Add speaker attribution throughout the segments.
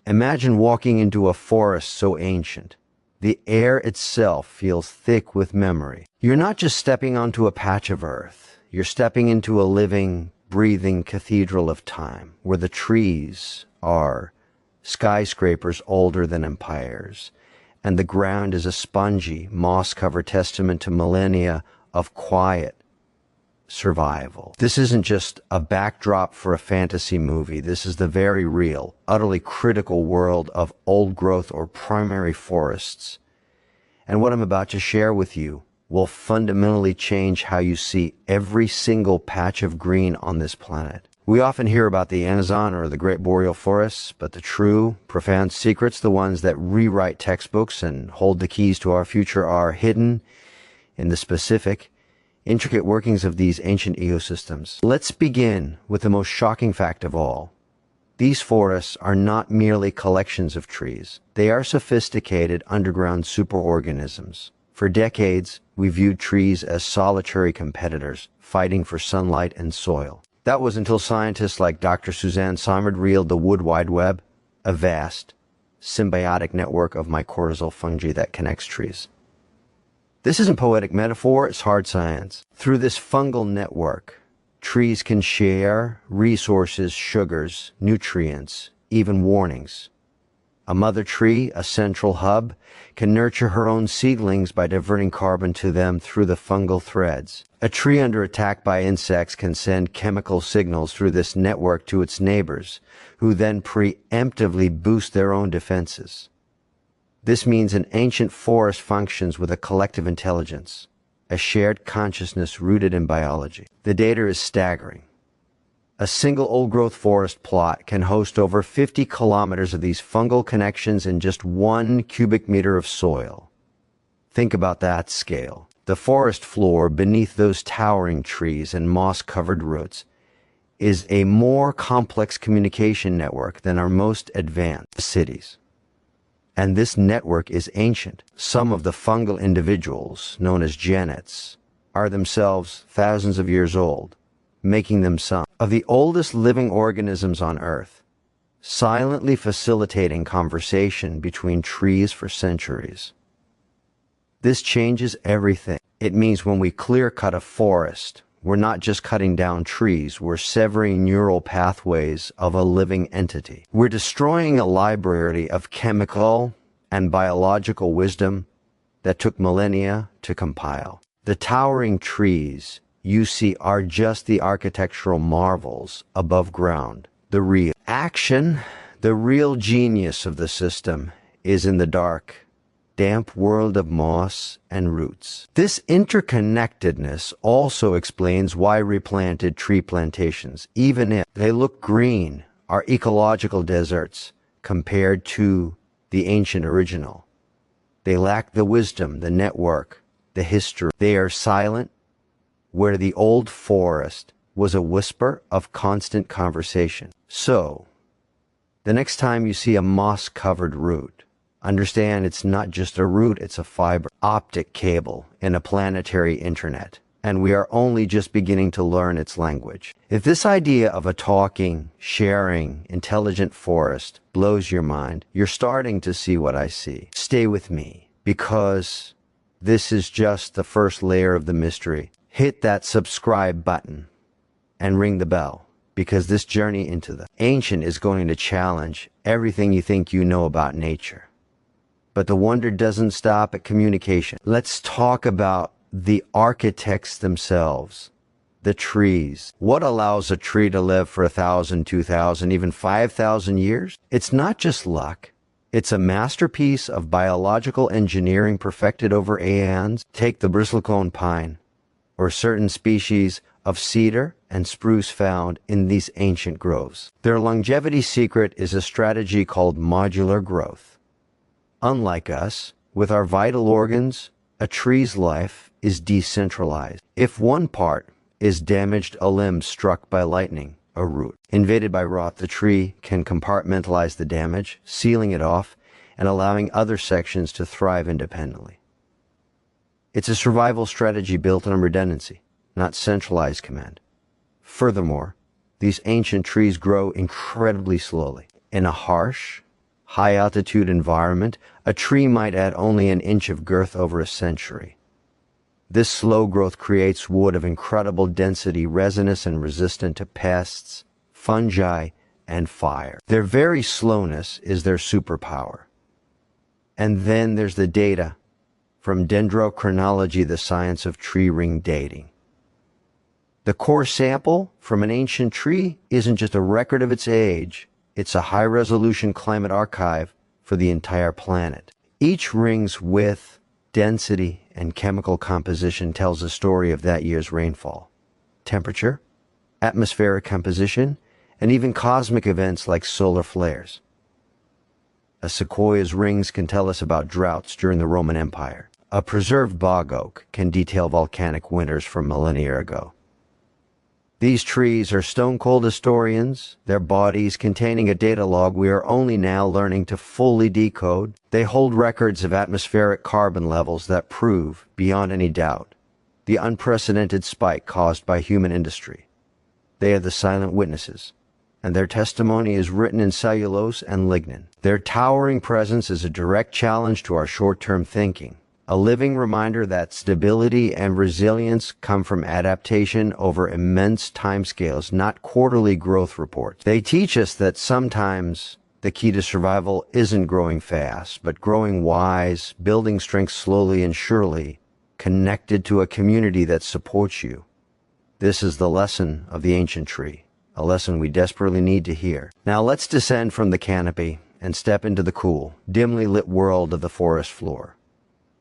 Speaker 1: Imagine walking into a forest so ancient. The air itself feels thick with memory. You're not just stepping onto a patch of earth. You're stepping into a living, breathing cathedral of time, where the trees are skyscrapers older than empires, and the ground is a spongy, moss-covered testament to millennia of quiet survival. This isn't just a backdrop for a fantasy movie. This is the very real, utterly critical world of old growth or primary forests. And what I'm about to share with you will fundamentally change how you see every single patch of green on this planet. We often hear about the Amazon or the Great Boreal Forests, but the true, profound secrets, the ones that rewrite textbooks and hold the keys to our future, are hidden in the specific, intricate workings of these ancient ecosystems. Let's begin with the most shocking fact of all. These forests are not merely collections of trees. They are sophisticated underground superorganisms. For decades, we viewed trees as solitary competitors, fighting for sunlight and soil. That was until scientists like Dr. Suzanne Sommer revealed the wood wide web, a vast, symbiotic network of mycorrhizal fungi that connects trees. This isn't poetic metaphor, it's hard science. Through this fungal network, trees can share resources, sugars, nutrients, even warnings. A mother tree, a central hub, can nurture her own seedlings by diverting carbon to them through the fungal threads. A tree under attack by insects can send chemical signals through this network to its neighbors, who then preemptively boost their own defenses. This means an ancient forest functions with a collective intelligence, a shared consciousness rooted in biology. The data is staggering. A single old-growth forest plot can host over 50 kilometers of these fungal connections in just 1 cubic meter of soil. Think about that scale. The forest floor beneath those towering trees and moss-covered roots is a more complex communication network than our most advanced cities. And this network is ancient. Some of the fungal individuals, known as genets, are themselves thousands of years old, making them some of the oldest living organisms on Earth, silently facilitating conversation between trees for centuries. This changes everything. It means when we clear-cut a forest, we're not just cutting down trees, we're severing neural pathways of a living entity. We're destroying a library of chemical and biological wisdom that took millennia to compile. The towering trees you see are just the architectural marvels above ground. The real action, the real genius of the system is in the dark, damp world of moss and roots. This interconnectedness also explains why replanted tree plantations, even if they look green, are ecological deserts compared to the ancient original. They lack the wisdom, the network, the history. They are silent, where the old forest was a whisper of constant conversation. So, the next time you see a moss-covered root, understand it's not just a root, it's a fiber optic cable in a planetary internet, and we are only just beginning to learn its language. If this idea of a talking, sharing, intelligent forest blows your mind, you're starting to see what I see. Stay with me, because this is just the first layer of the mystery. Hit that subscribe button and ring the bell, because this journey into the ancient is going to challenge everything you think you know about nature. But the wonder doesn't stop at communication. Let's talk about the architects themselves, the trees. What allows a tree to live for 1,000, 2,000, even 5,000 years? It's not just luck. It's a masterpiece of biological engineering perfected over aeons. Take the bristlecone pine, or certain species of cedar and spruce found in these ancient groves. Their longevity secret is a strategy called modular growth. Unlike us, with our vital organs, a tree's life is decentralized. If one part is damaged, a limb struck by lightning, a root invaded by rot, the tree can compartmentalize the damage, sealing it off and allowing other sections to thrive independently. It's a survival strategy built on redundancy, not centralized command. Furthermore, these ancient trees grow incredibly slowly. In a harsh, high-altitude environment, a tree might add only an inch of girth over a century. This slow growth creates wood of incredible density, resinous and resistant to pests, fungi, and fire. Their very slowness is their superpower. And then there's the data from dendrochronology, the science of tree ring dating. The core sample from an ancient tree isn't just a record of its age, it's a high-resolution climate archive for the entire planet. Each ring's width, density, and chemical composition tells a story of that year's rainfall, temperature, atmospheric composition, and even cosmic events like solar flares. A sequoia's rings can tell us about droughts during the Roman Empire. A preserved bog oak can detail volcanic winters from millennia ago. These trees are stone-cold historians, their bodies containing a data log we are only now learning to fully decode. They hold records of atmospheric carbon levels that prove, beyond any doubt, the unprecedented spike caused by human industry. They are the silent witnesses, and their testimony is written in cellulose and lignin. Their towering presence is a direct challenge to our short-term thinking, a living reminder that stability and resilience come from adaptation over immense timescales, not quarterly growth reports. They teach us that sometimes the key to survival isn't growing fast, but growing wise, building strength slowly and surely, connected to a community that supports you. This is the lesson of the ancient tree, a lesson we desperately need to hear. Now let's descend from the canopy and step into the cool, dimly lit world of the forest floor.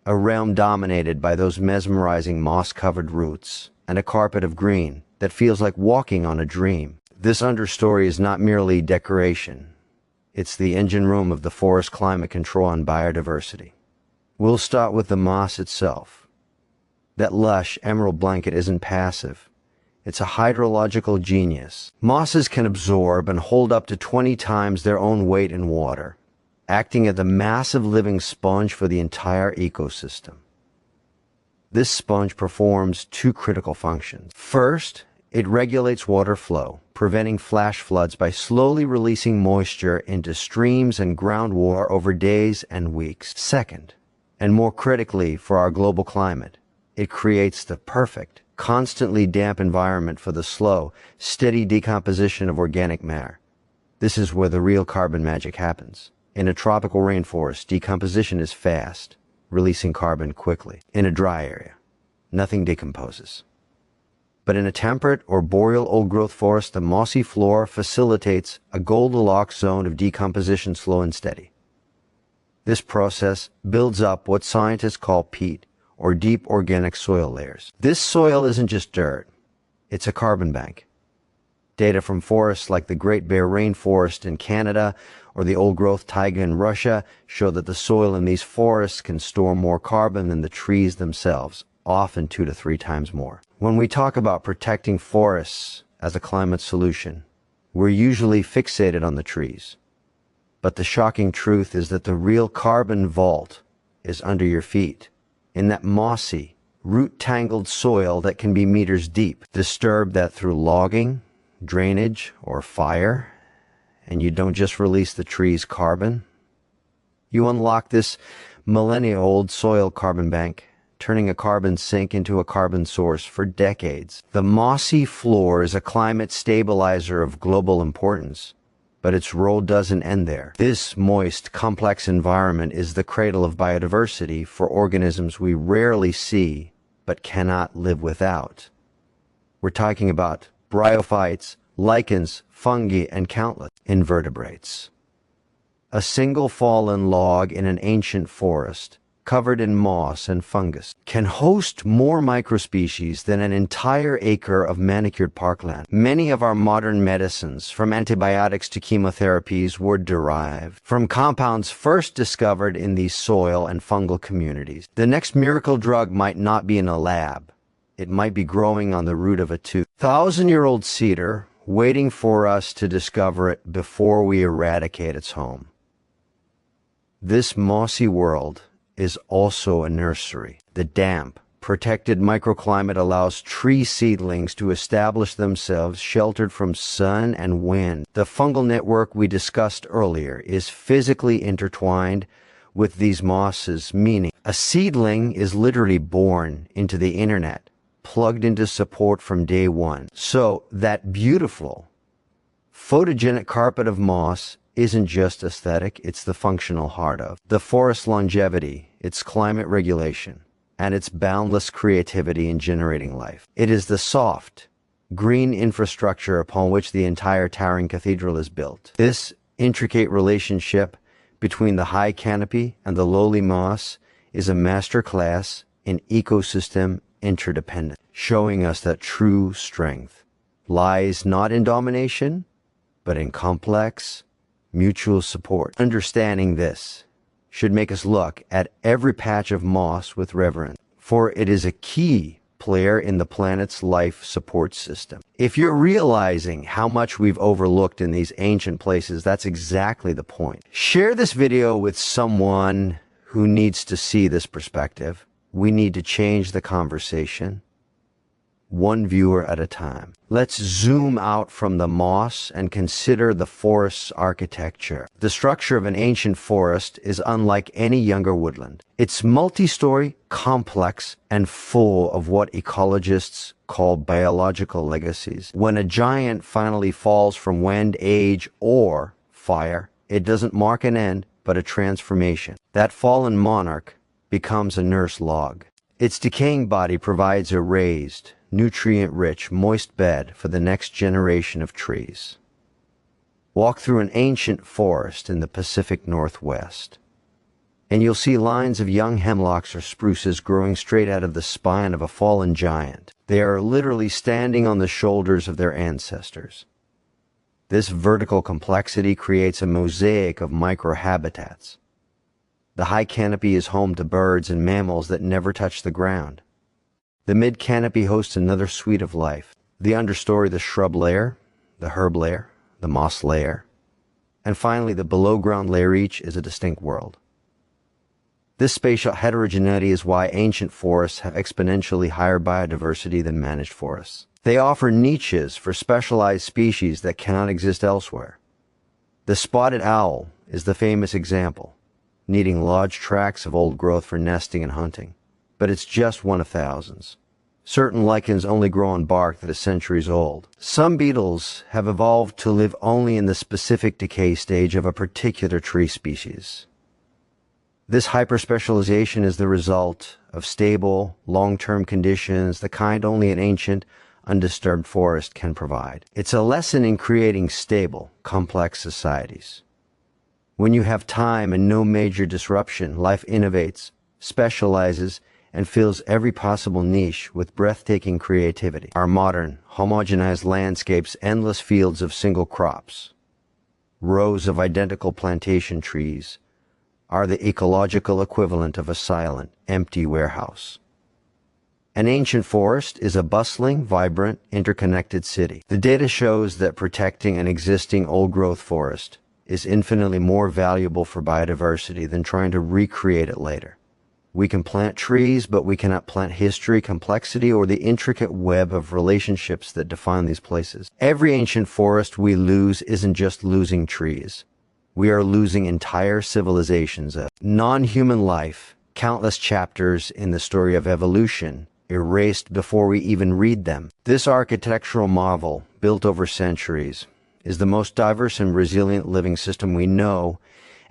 Speaker 1: A realm dominated by those mesmerizing moss-covered roots and a carpet of green that feels like walking on a dream. This understory is not merely decoration. It's the engine room of the forest climate control and biodiversity. We'll start with the moss itself. That lush emerald blanket isn't passive. It's a hydrological genius. Mosses can absorb and hold up to 20 times their own weight in water, acting as a massive living sponge for the entire ecosystem. This sponge performs two critical functions. First, it regulates water flow, preventing flash floods by slowly releasing moisture into streams and groundwater over days and weeks. Second, and more critically for our global climate, it creates the perfect, constantly damp environment for the slow, steady decomposition of organic matter. This is where the real carbon magic happens. In a tropical rainforest, decomposition is fast, releasing carbon quickly. In a dry area, nothing decomposes. But in a temperate or boreal old-growth forest, the mossy floor facilitates a Goldilocks zone of decomposition, slow and steady. This process builds up what scientists call peat, or deep organic soil layers. This soil isn't just dirt, it's a carbon bank. Data from forests like the Great Bear Rainforest in Canada or the old-growth taiga in Russia show that the soil in these forests can store more carbon than the trees themselves, often 2 to 3 times more. When we talk about protecting forests as a climate solution, we're usually fixated on the trees. But the shocking truth is that the real carbon vault is under your feet, in that mossy, root-tangled soil that can be meters deep. Disturb that through logging, drainage, or fire, and you don't just release the tree's carbon. You unlock this millennia-old soil carbon bank, turning a carbon sink into a carbon source for decades. The mossy floor is a climate stabilizer of global importance, but its role doesn't end there. This moist, complex environment is the cradle of biodiversity for organisms we rarely see but cannot live without. We're talking about bryophytes, lichens, fungi, and countless invertebrates. A single fallen log in an ancient forest, covered in moss and fungus, can host more microspecies than an entire acre of manicured parkland. Many of our modern medicines, from antibiotics to chemotherapies, were derived from compounds first discovered in these soil and fungal communities. The next miracle drug might not be in a lab. It might be growing on the root of a 2,000-year-old cedar, waiting for us to discover it before we eradicate its home. This mossy world is also a nursery. The damp, Protected microclimate allows tree seedlings to establish themselves sheltered from sun and wind. The fungal network we discussed earlier is physically intertwined with these mosses, meaning a seedling is literally born into the internet, plugged into support from day one. So that beautiful photogenic carpet of moss isn't just aesthetic, it's the functional heart of the forest's longevity, its climate regulation, and its boundless creativity in generating life. It is the soft, green infrastructure upon which the entire towering cathedral is built. This intricate relationship between the high canopy and the lowly moss is a masterclass in ecosystem interdependence, showing us that true strength lies not in domination, but in complex, mutual support. Understanding this should make us look at every patch of moss with reverence, for it is a key player in the planet's life support system. If you're realizing how much we've overlooked in these ancient places, that's exactly the point. Share this video with someone who needs to see this perspective. We need to change the conversation, one viewer at a time. Let's zoom out from the moss and consider the forest's architecture. The structure of an ancient forest is unlike any younger woodland. It's multi-story, complex, and full of what ecologists call biological legacies. When a giant finally falls from wind, age, or fire, it doesn't mark an end, but a transformation. That fallen monarch becomes a nurse log. Its decaying body provides a raised, nutrient-rich, moist bed for the next generation of trees. Walk through an ancient forest in the Pacific Northwest, and you'll see lines of young hemlocks or spruces growing straight out of the spine of a fallen giant. They are literally standing on the shoulders of their ancestors. This vertical complexity creates a mosaic of microhabitats. The high canopy is home to birds and mammals that never touch the ground. The mid-canopy hosts another suite of life. The understory, the shrub layer, the herb layer, the moss layer, and finally the below-ground layer. Each is a distinct world. This spatial heterogeneity is why ancient forests have exponentially higher biodiversity than managed forests. They offer niches for specialized species that cannot exist elsewhere. The spotted owl is the famous example, needing large tracts of old growth for nesting and hunting. But it's just one of thousands. Certain lichens only grow on bark that is centuries old. Some beetles have evolved to live only in the specific decay stage of a particular tree species. This hyperspecialization is the result of stable, long-term conditions, the kind only an ancient, undisturbed forest can provide. It's a lesson in creating stable, complex societies. When you have time and no major disruption, life innovates, specializes, and fills every possible niche with breathtaking creativity. Our modern, homogenized landscapes, endless fields of single crops, rows of identical plantation trees, are the ecological equivalent of a silent, empty warehouse. An ancient forest is a bustling, vibrant, interconnected city. The data shows that protecting an existing old-growth forest is infinitely more valuable for biodiversity than trying to recreate it later. We can plant trees, but we cannot plant history, complexity, or the intricate web of relationships that define these places. Every ancient forest we lose isn't just losing trees. We are losing entire civilizations of non-human life, countless chapters in the story of evolution, erased before we even read them. This architectural marvel, built over centuries, is the most diverse and resilient living system we know,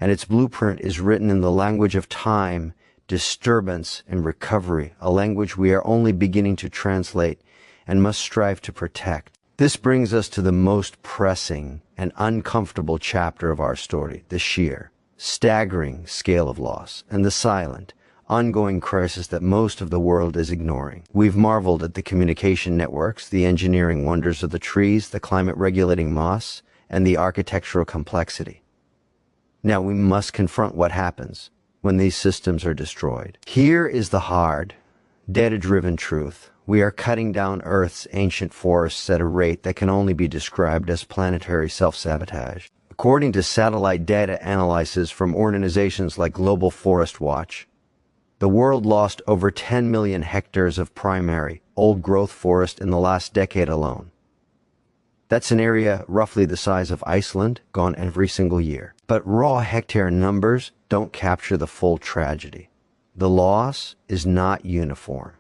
Speaker 1: and its blueprint is written in the language of time, disturbance, and recovery, a language we are only beginning to translate and must strive to protect. This brings us to the most pressing and uncomfortable chapter of our story, the sheer, staggering scale of loss, and the silent, ongoing crisis that most of the world is ignoring. We've marveled at the communication networks, the engineering wonders of the trees, the climate-regulating moss, and the architectural complexity. Now we must confront what happens when these systems are destroyed. Here is the hard, data-driven truth. We are cutting down Earth's ancient forests at a rate that can only be described as planetary self-sabotage. According to satellite data analysis from organizations like Global Forest Watch, The world lost over 10 million hectares of primary, old-growth forest in the last decade alone. That's an area roughly the size of Iceland, gone every single year. But raw hectare numbers don't capture the full tragedy. The loss is not uniform.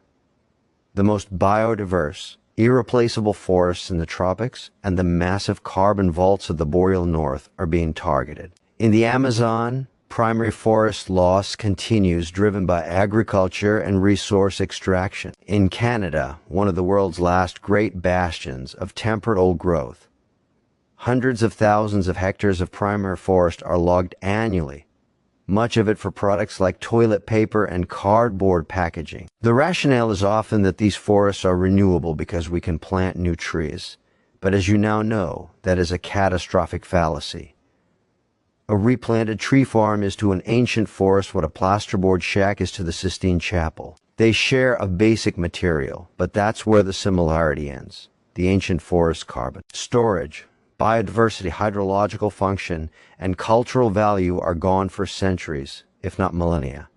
Speaker 1: The most biodiverse, irreplaceable forests in the tropics and the massive carbon vaults of the boreal north are being targeted. In the Amazon, primary forest loss continues, driven by agriculture and resource extraction. In Canada, one of the world's last great bastions of temperate old growth, hundreds of thousands of hectares of primary forest are logged annually, much of it for products like toilet paper and cardboard packaging. The rationale is often that these forests are renewable because we can plant new trees. But as you now know, that is a catastrophic fallacy. A replanted tree farm is to an ancient forest what a plasterboard shack is to the Sistine Chapel. They share a basic material, but that's where the similarity ends. The ancient forest carbon storage, biodiversity, hydrological function, and cultural value are gone for centuries, if not millennia.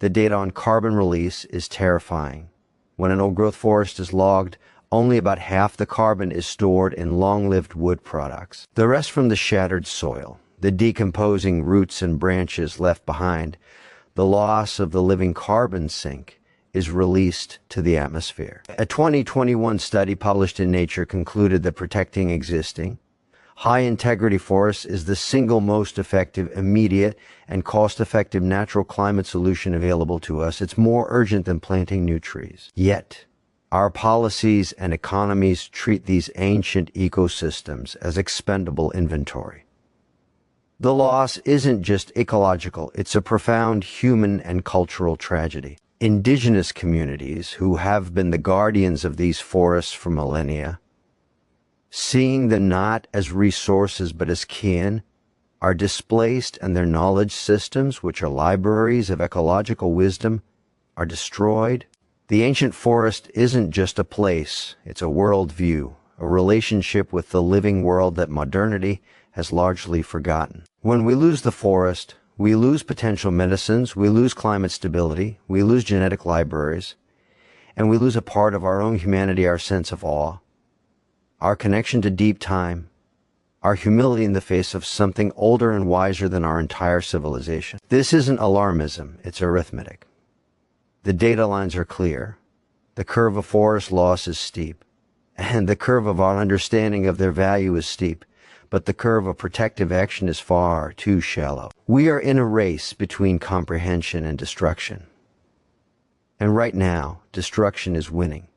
Speaker 1: The data on carbon release is terrifying. When an old-growth forest is logged, only about half the carbon is stored in long-lived wood products. The rest from the shattered soil, the decomposing roots and branches left behind, the loss of the living carbon sink, is released to the atmosphere. A 2021 study published in Nature concluded that protecting existing, high-integrity forests is the single most effective, immediate, and cost-effective natural climate solution available to us. It's more urgent than planting new trees. Yet, our policies and economies treat these ancient ecosystems as expendable inventory. The loss isn't just ecological, it's a profound human and cultural tragedy. Indigenous communities, who have been the guardians of these forests for millennia, seeing them not as resources but as kin, are displaced, and their knowledge systems, which are libraries of ecological wisdom, are destroyed. The ancient forest isn't just a place, it's a worldview, a relationship with the living world that modernity has largely forgotten. When we lose the forest, we lose potential medicines, we lose climate stability, we lose genetic libraries, and we lose a part of our own humanity, our sense of awe, our connection to deep time, our humility in the face of something older and wiser than our entire civilization. This isn't alarmism, it's arithmetic. The data lines are clear. The curve of forest loss is steep, and the curve of our understanding of their value is steep, but the curve of protective action is far too shallow. We are in a race between comprehension and destruction. And right now, destruction is winning.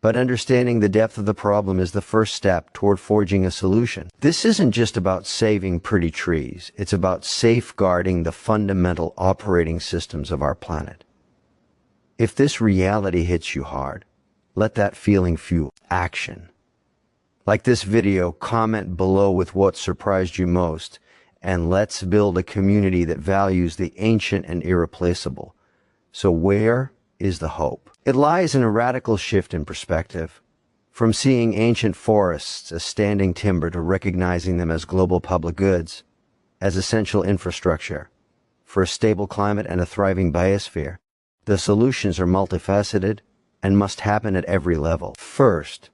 Speaker 1: But understanding the depth of the problem is the first step toward forging a solution. This isn't just about saving pretty trees. It's about safeguarding the fundamental operating systems of our planet. If this reality hits you hard, let that feeling fuel action. Like this video, comment below with what surprised you most, and let's build a community that values the ancient and irreplaceable. So where is the hope? It lies in a radical shift in perspective, from seeing ancient forests as standing timber to recognizing them as global public goods, as essential infrastructure for a stable climate and a thriving biosphere. The solutions are multifaceted and must happen at every level. First,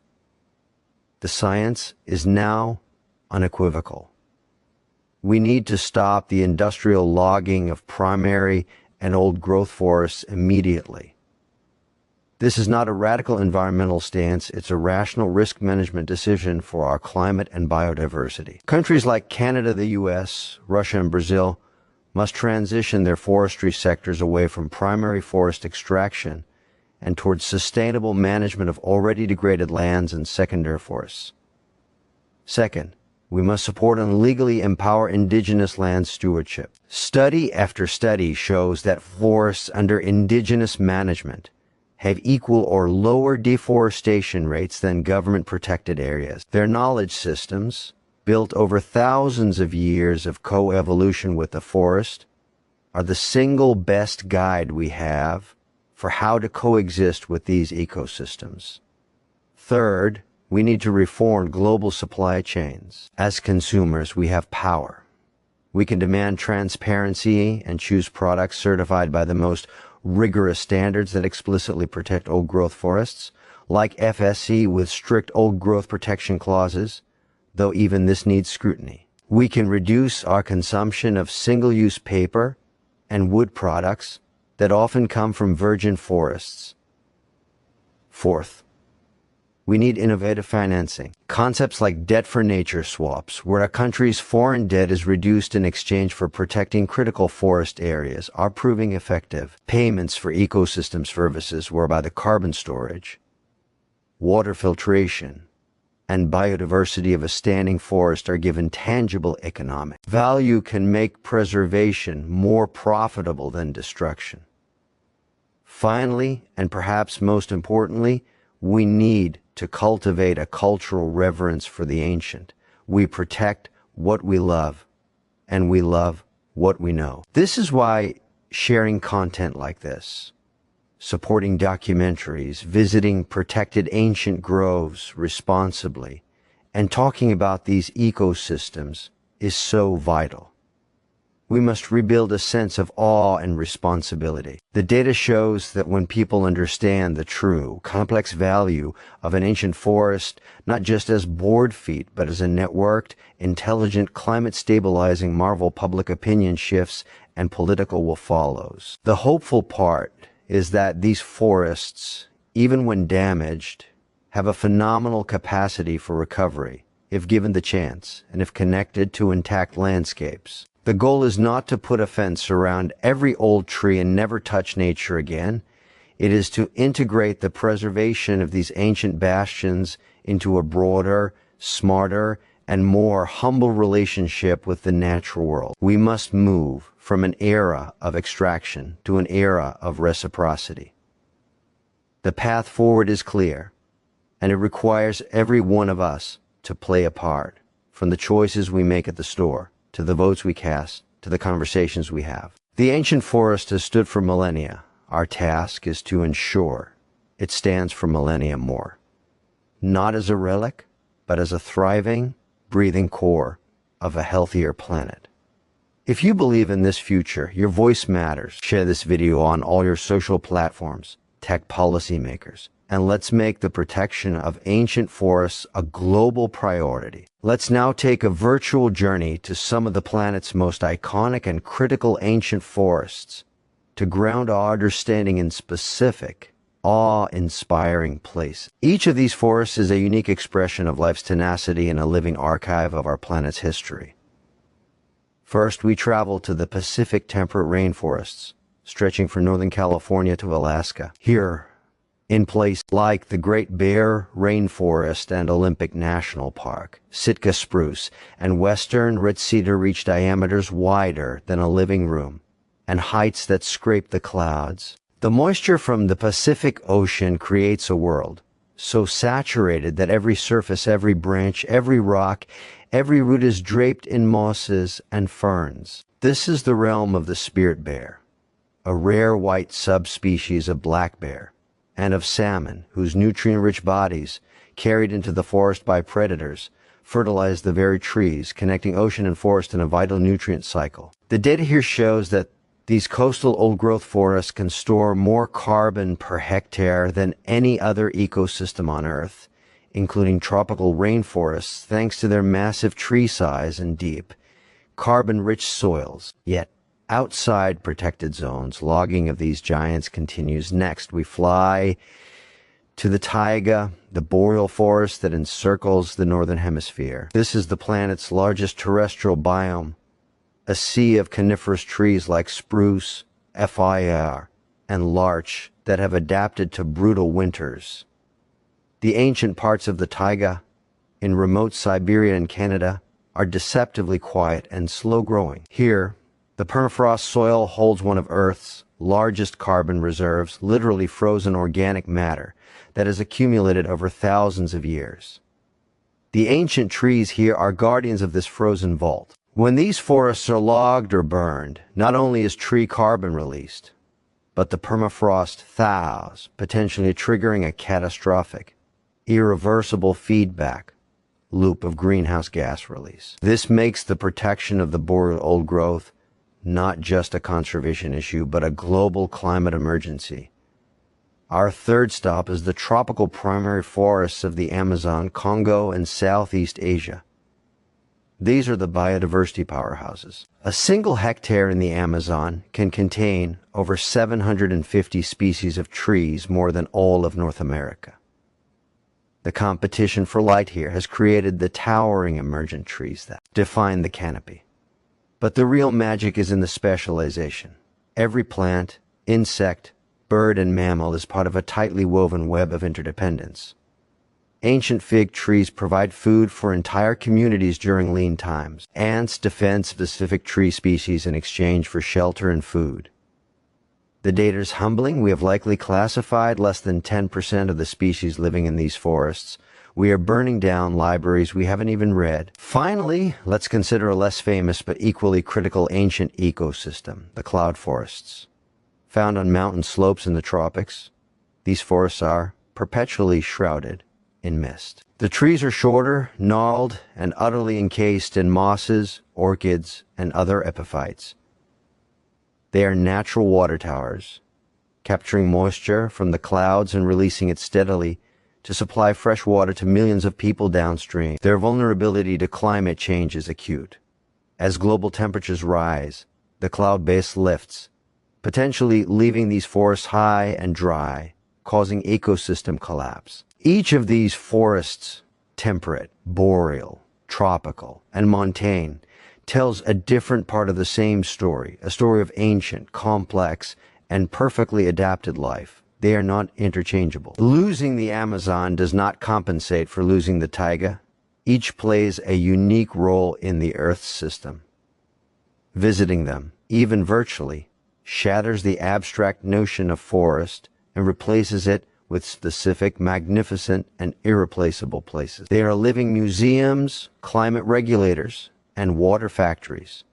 Speaker 1: the science is now unequivocal. We need to stop the industrial logging of primary and old-growth forests immediately. This is not a radical environmental stance, it's a rational risk management decision for our climate and biodiversity. Countries like Canada, the US, Russia, and Brazil must transition their forestry sectors away from primary forest extraction and towards sustainable management of already degraded lands and secondary forests. Second, we must support and legally empower indigenous land stewardship. Study after study shows that forests under indigenous management have equal or lower deforestation rates than government-protected areas. Their knowledge systems, built over thousands of years of coevolution with the forest, are the single best guide we have for how to coexist with these ecosystems. Third, we need to reform global supply chains. As consumers, we have power. We can demand transparency and choose products certified by the most rigorous standards that explicitly protect old-growth forests, like FSC with strict old-growth protection clauses, though even this needs scrutiny. We can reduce our consumption of single-use paper and wood products that often come from virgin forests. Fourth, we need innovative financing. Concepts like debt for nature swaps, where a country's foreign debt is reduced in exchange for protecting critical forest areas, are proving effective. Payments for ecosystem services, whereby the carbon storage, water filtration, and biodiversity of a standing forest are given tangible economic value, can make preservation more profitable than destruction. Finally, and perhaps most importantly, we need to cultivate a cultural reverence for the ancient. We protect what we love, and we love what we know. This is why sharing content like this, supporting documentaries, visiting protected ancient groves responsibly, and talking about these ecosystems is so vital. We must rebuild a sense of awe and responsibility. The data shows that when people understand the true, complex value of an ancient forest, not just as board feet, but as a networked, intelligent, climate-stabilizing marvel, public opinion shifts and political will follows. The hopeful part is that these forests, even when damaged, have a phenomenal capacity for recovery, if given the chance, and if connected to intact landscapes. The goal is not to put a fence around every old tree and never touch nature again. It is to integrate the preservation of these ancient bastions into a broader, smarter, and more humble relationship with the natural world. We must move from an era of extraction to an era of reciprocity. The path forward is clear, and it requires every one of us to play a part, from the choices we make at the store, to the votes we cast, to the conversations we have. The ancient forest has stood for millennia. Our task is to ensure it stands for millennia more. Not as a relic, but as a thriving, breathing core of a healthier planet. If you believe in this future, your voice matters. Share this video on all your social platforms, tech policymakers, and let's make the protection of ancient forests a global priority. Let's now take a virtual journey to some of the planet's most iconic and critical ancient forests to ground our understanding in specific, awe-inspiring places. Each of these forests is a unique expression of life's tenacity and a living archive of our planet's history. First, we travel to the Pacific temperate rainforests, stretching from Northern California to Alaska. Here, in places like the Great Bear Rainforest and Olympic National Park, Sitka spruce and western red cedar reach diameters wider than a living room and heights that scrape the clouds. The moisture from the Pacific Ocean creates a world so saturated that every surface, every branch, every rock, every root is draped in mosses and ferns. This is the realm of the spirit bear, a rare white subspecies of black bear, and of salmon, whose nutrient-rich bodies, carried into the forest by predators, fertilize the very trees, connecting ocean and forest in a vital nutrient cycle. The data here shows that these coastal old-growth forests can store more carbon per hectare than any other ecosystem on Earth, including tropical rainforests, thanks to their massive tree size and deep, carbon-rich soils. Yet, outside protected zones, logging of these giants continues. Next, we fly to the taiga, the boreal forest that encircles the northern hemisphere. This is the planet's largest terrestrial biome, a sea of coniferous trees like spruce, fir, and larch that have adapted to brutal winters. The ancient parts of the taiga, in remote Siberia and Canada, are deceptively quiet and slow-growing. Here, the permafrost soil holds one of Earth's largest carbon reserves, literally frozen organic matter that has accumulated over thousands of years. The ancient trees here are guardians of this frozen vault. When these forests are logged or burned, not only is tree carbon released, but the permafrost thaws, potentially triggering a catastrophic, irreversible feedback loop of greenhouse gas release. This makes the protection of the boreal old growth not just a conservation issue, but a global climate emergency. Our third stop is the tropical primary forests of the Amazon, Congo, and Southeast Asia. These are the biodiversity powerhouses. A single hectare in the Amazon can contain over 750 species of trees, more than all of North America. The competition for light here has created the towering emergent trees that define the canopy. But the real magic is in the specialization. Every plant, insect, bird, and mammal is part of a tightly woven web of interdependence. Ancient fig trees provide food for entire communities during lean times. Ants defend specific tree species in exchange for shelter and food. The data is humbling. We have likely classified less than 10% of the species living in these forests. We are burning down libraries we haven't even read. Finally, let's consider a less famous but equally critical ancient ecosystem, the cloud forests. Found on mountain slopes in the tropics, these forests are perpetually shrouded in mist. The trees are shorter, gnarled, and utterly encased in mosses, orchids, and other epiphytes. They are natural water towers, capturing moisture from the clouds and releasing it steadily to supply fresh water to millions of people downstream. Their vulnerability to climate change is acute. As global temperatures rise, the cloud base lifts, potentially leaving these forests high and dry, causing ecosystem collapse. Each of these forests, temperate, boreal, tropical, and montane, tells a different part of the same story, a story of ancient, complex, and perfectly adapted life. They are not interchangeable. Losing the Amazon does not compensate for losing the taiga. Each plays a unique role in the Earth's system. Visiting them, even virtually, shatters the abstract notion of forest and replaces it with specific, magnificent, and irreplaceable places. They are living museums, climate regulators, and water factories.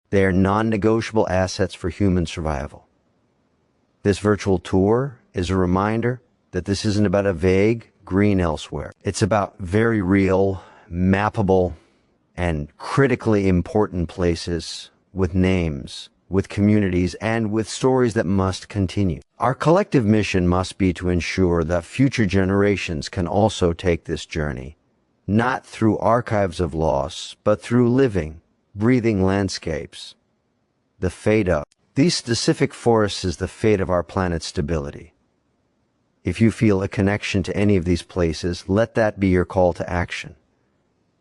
Speaker 1: They are non-negotiable assets for human survival. This virtual tour is a reminder that this isn't about a vague green elsewhere. It's about very real, mappable, and critically important places with names, with communities, and with stories that must continue. Our collective mission must be to ensure that future generations can also take this journey, not through archives of loss, but through living, breathing landscapes. The fate of these specific forests is the fate of our planet's stability. If you feel a connection to any of these places, let that be your call to action.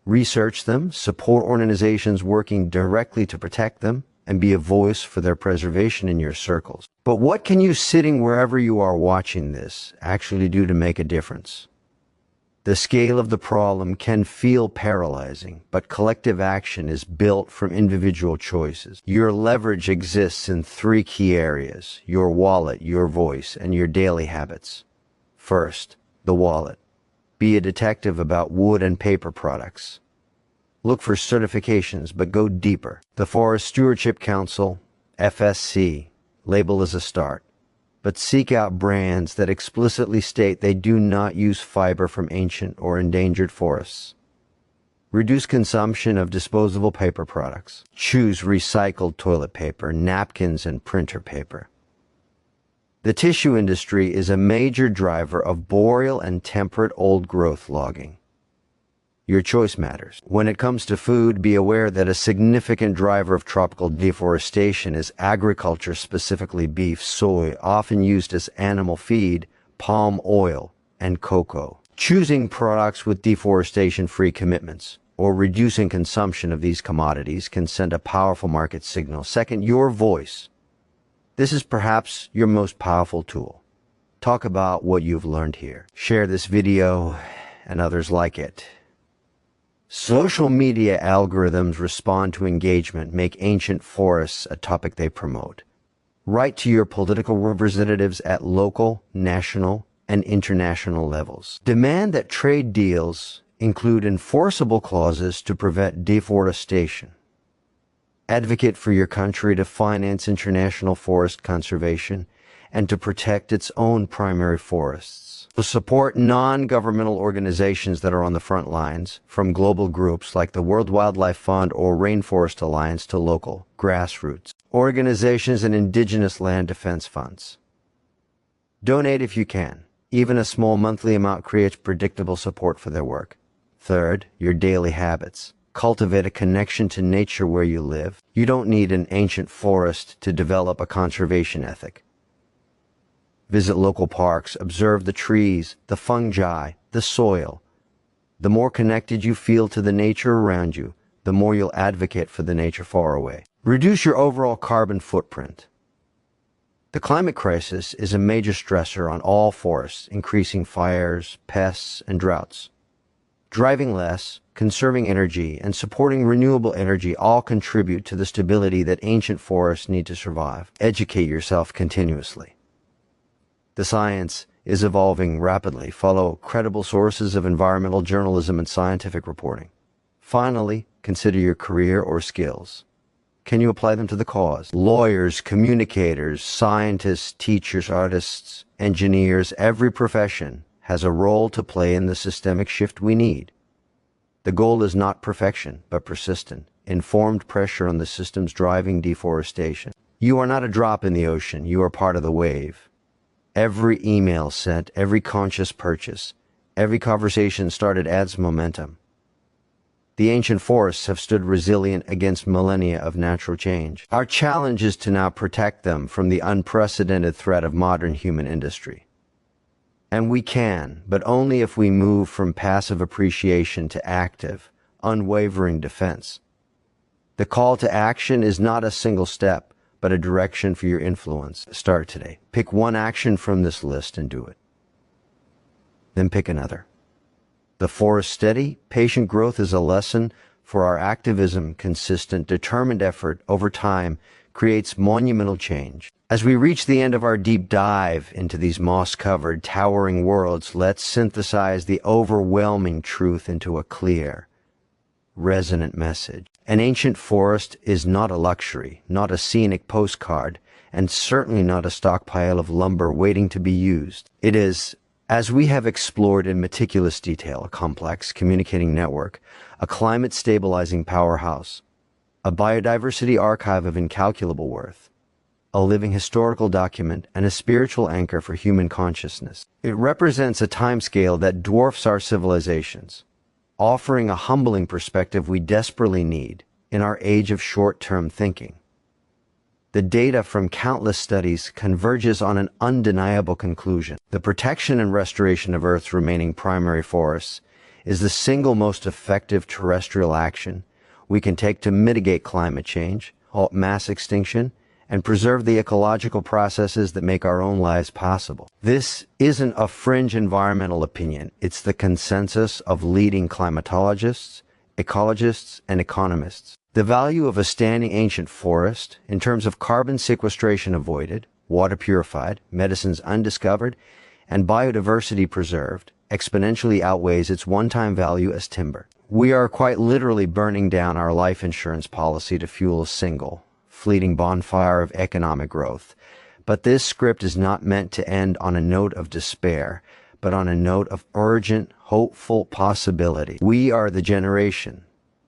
Speaker 1: Research them, support organizations working directly to protect them, and be a voice for their preservation in your circles. But what can you, sitting wherever you are watching this, actually do to make a difference? The scale of the problem can feel paralyzing, but collective action is built from individual choices. Your leverage exists in 3 key areas: your wallet, your voice, and your daily habits. First, the wallet. Be a detective about wood and paper products. Look for certifications, but go deeper. The Forest Stewardship Council, FSC, label is a start. But seek out brands that explicitly state they do not use fiber from ancient or endangered forests. Reduce consumption of disposable paper products. Choose recycled toilet paper, napkins, and printer paper. The tissue industry is a major driver of boreal and temperate old-growth logging. Your choice matters. When it comes to food, be aware that a significant driver of tropical deforestation is agriculture, specifically beef, soy, often used as animal feed, palm oil, and cocoa. Choosing products with deforestation-free commitments or reducing consumption of these commodities can send a powerful market signal. Second, your voice. This is perhaps your most powerful tool. Talk about what you've learned here. Share this video and others like it. Social media algorithms respond to engagement, make ancient forests a topic they promote. Write to your political representatives at local, national, and international levels. Demand that trade deals include enforceable clauses to prevent deforestation. Advocate for your country to finance international forest conservation and to protect its own primary forests. To support non-governmental organizations that are on the front lines, from global groups like the World Wildlife Fund or Rainforest Alliance to local, grassroots, organizations and indigenous land defense funds. Donate if you can. Even a small monthly amount creates predictable support for their work. Third, your daily habits. Cultivate a connection to nature where you live. You don't need an ancient forest to develop a conservation ethic. Visit local parks, observe the trees, the fungi, the soil. The more connected you feel to the nature around you, the more you'll advocate for the nature far away. Reduce your overall carbon footprint. The climate crisis is a major stressor on all forests, increasing fires, pests, and droughts. Driving less, conserving energy, and supporting renewable energy all contribute to the stability that ancient forests need to survive. Educate yourself continuously. The science is evolving rapidly. Follow credible sources of environmental journalism and scientific reporting. Finally, consider your career or skills. Can you apply them to the cause? Lawyers, communicators, scientists, teachers, artists, engineers, every profession has a role to play in the systemic shift we need. The goal is not perfection, but persistent, informed pressure on the systems driving deforestation. You are not a drop in the ocean. You are part of the wave. Every email sent, every conscious purchase, every conversation started adds momentum. The ancient forests have stood resilient against millennia of natural change. Our challenge is to now protect them from the unprecedented threat of modern human industry. And we can, but only if we move from passive appreciation to active, unwavering defense. The call to action is not a single step, but a direction for your influence. Start today. Pick one action from this list and do it. Then pick another. The forest's steady, patient growth is a lesson for our activism. Consistent, determined effort over time creates monumental change. As we reach the end of our deep dive into these moss-covered, towering worlds, let's synthesize the overwhelming truth into a clear, resonant message. An ancient forest is not a luxury, not a scenic postcard, and certainly not a stockpile of lumber waiting to be used. It is, as we have explored in meticulous detail, a complex, communicating network, a climate-stabilizing powerhouse, a biodiversity archive of incalculable worth, a living historical document, and a spiritual anchor for human consciousness. It represents a timescale that dwarfs our civilizations, offering a humbling perspective we desperately need in our age of short-term thinking. The data from countless studies converges on an undeniable conclusion. The protection and restoration of Earth's remaining primary forests is the single most effective terrestrial action we can take to mitigate climate change, halt mass extinction, and preserve the ecological processes that make our own lives possible. This isn't a fringe environmental opinion. It's the consensus of leading climatologists, ecologists, and economists. The value of a standing ancient forest, in terms of carbon sequestration avoided, water purified, medicines undiscovered, and biodiversity preserved, exponentially outweighs its one-time value as timber. We are quite literally burning down our life insurance policy to fuel a single, fleeting bonfire of economic growth. But this script is not meant to end on a note of despair, but on a note of urgent, hopeful possibility. We are the generation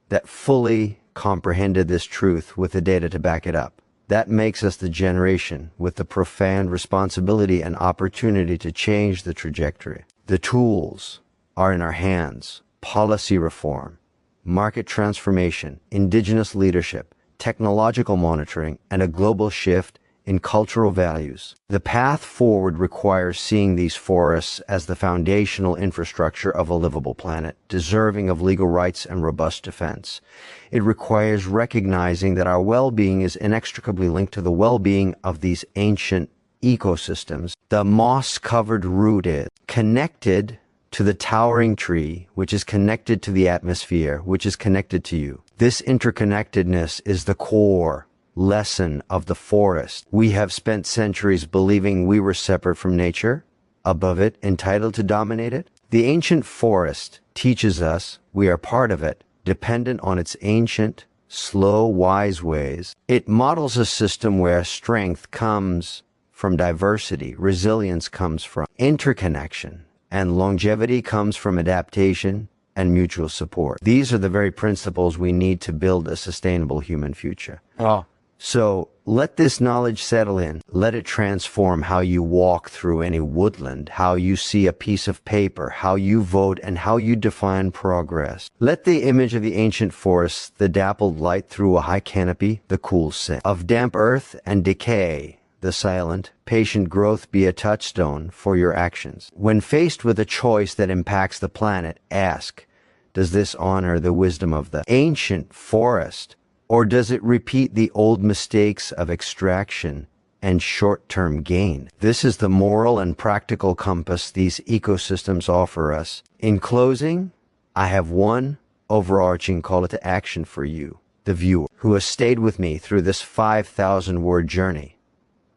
Speaker 1: that fully comprehended this truth with the data to back it up. That makes us the generation with the profound responsibility and opportunity to change the trajectory. The tools are in our hands: policy reform, market transformation, indigenous leadership, technological monitoring, and a global shift in cultural values. The path forward requires seeing these forests as the foundational infrastructure of a livable planet, deserving of legal rights and robust defense. It requires recognizing that our well-being is inextricably linked to the well-being of these ancient ecosystems. The moss-covered root is connected to the towering tree, which is connected to the atmosphere, which is connected to you. This interconnectedness is the core lesson of the forest. We have spent centuries believing we were separate from nature, above it, entitled to dominate it. The ancient forest teaches us we are part of it, dependent on its ancient, slow, wise ways. It models a system where strength comes from diversity, resilience comes from interconnection, And longevity comes from adaptation and mutual support. These are the very principles we need to build a sustainable human future.
Speaker 2: Oh,
Speaker 1: So let this knowledge settle in. Let it transform how you walk through any woodland, how you see a piece of paper, how you vote, and how you define progress. Let the image of the ancient forest, the dappled light through a high canopy, the cool scent of damp earth and decay, the silent, patient growth be a touchstone for your actions. When faced with a choice that impacts the planet, ask, does this honor the wisdom of the ancient forest? Or does it repeat the old mistakes of extraction and short-term gain? This is the moral and practical compass these ecosystems offer us. In closing, I have one overarching call to action for you, the viewer, who has stayed with me through this 5,000-word journey.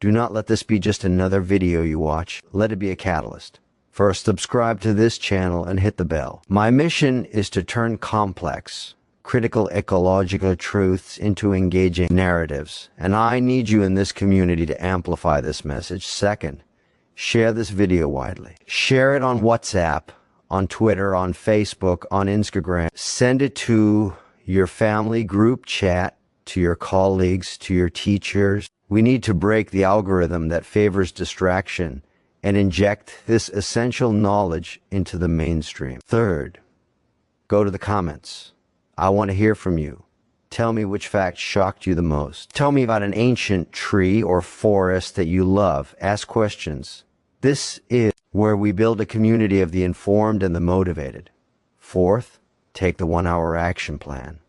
Speaker 1: Do not let this be just another video you watch. Let it be a catalyst. First, subscribe to this channel and hit the bell. My mission is to turn complex, critical ecological truths into engaging narratives, and I need you in this community to amplify this message. Second, share this video widely. Share it on WhatsApp, on Twitter, on Facebook, on Instagram. Send it to your family group chat, to your colleagues, to your teachers. We need to break the algorithm that favors distraction and inject this essential knowledge into the mainstream. Third, go to the comments. I want to hear from you. Tell me which fact shocked you the most. Tell me about an ancient tree or forest that you love. Ask questions. This is where we build a community of the informed and the motivated. Fourth, take the 1-hour action plan.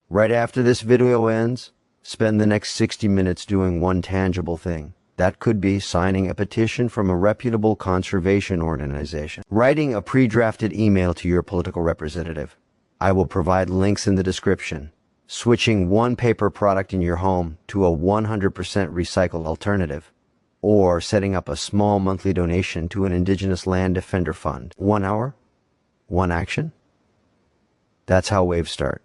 Speaker 1: Right after this video ends, spend the next 60 minutes doing one tangible thing. That could be signing a petition from a reputable conservation organization, writing a pre-drafted email to your political representative. I will provide links in the description. Switching one paper product in your home to a 100% recycled alternative, or setting up a small monthly donation to an indigenous land defender fund. 1 hour, one action. That's how waves start.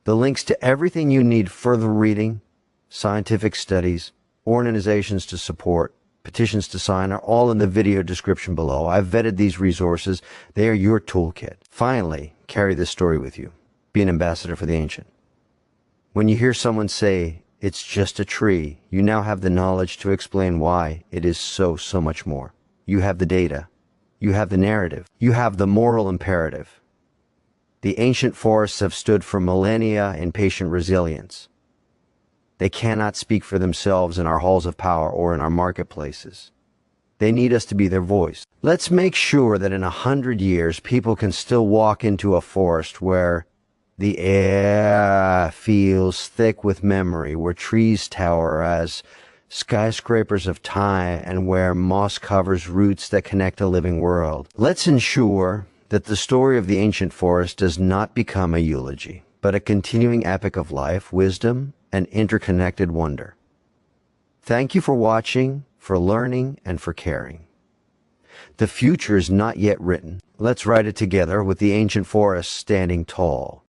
Speaker 1: The links to everything you need further reading, scientific studies, organizations to support, petitions to sign are all in the video description below. I've vetted these resources. They are your toolkit. Finally, carry this story with you. Be an ambassador for the ancient. When you hear someone say, it's just a tree, you now have the knowledge to explain why it is so much more. You have the data. You have the narrative. You have the moral imperative. The ancient forests have stood for millennia in patient resilience. They cannot speak for themselves in our halls of power or in our marketplaces. They need us to be their voice. Let's make sure that in 100 years, people can still walk into a forest where the air feels thick with memory, where trees tower as skyscrapers of time, and where moss covers roots that connect a living world. Let's ensure that the story of the ancient forest does not become a eulogy, but a continuing epic of life, wisdom, and interconnected wonder. Thank you for watching, for learning, and for caring. The future is not yet written. Let's write it together with the ancient forest standing tall.